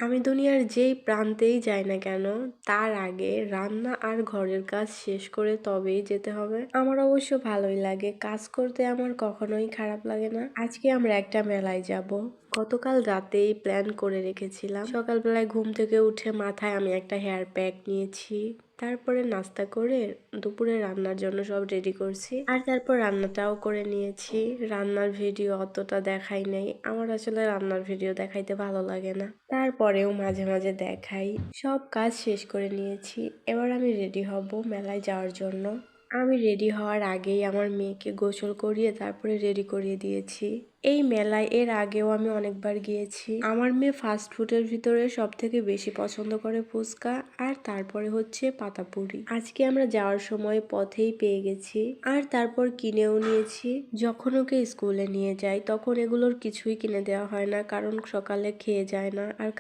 আমি দুনিয়ার যেই প্রান্তেই যাই না কেন, তার আগে রান্না আর ঘরের কাজ শেষ করে তবেই যেতে হবে। আমার অবশ্য ভালোই লাগে, কাজ করতে আমার কখনোই খারাপ লাগে না। আজকে আমরা একটা মেলায় যাব। গতকাল রাতেই প্ল্যান করে রেখেছিলাম। সকালবেলায় ঘুম থেকে উঠে মাথায় আমি একটা হেয়ার প্যাক নিয়েছি। তারপরে নাস্তা করে দুপুরে রান্নার জন্য সব রেডি করছি। আর তারপর রান্নাটাও করে নিয়েছি। রান্নার ভিডিও অতটা দেখাই নাই, আমার আসলে রান্নার ভিডিও দেখাইতে ভালো লাগে না। তারপরেও মাঝে মাঝে দেখাই। সব কাজ শেষ করে নিয়েছি, এবার আমি রেডি হব মেলায় যাওয়ার জন্য। আমি রেডি হওয়ার আগেই আমার মেয়েকে গোসল করিয়ে তারপরে রেডি করিয়ে দিয়েছি। এই মেলায় এর আগেও আমি অনেকবার গিয়েছি। আমার মেয়ে ফাস্ট ফুডের ভিতরে সব থেকে বেশি পছন্দ করে ফুচকা, আর তারপরে হচ্ছে পাতাপুরি। আজকে আমরা যাওয়ার সময় পথেই পেয়ে গেছি, আর তারপর কিনেও নিয়েছি। যখন ওকে স্কুলে নিয়ে যাই তখন এগুলোর কিছুই কিনে দেওয়া হয় না, কারণ সকালে খেয়ে যায় না। আর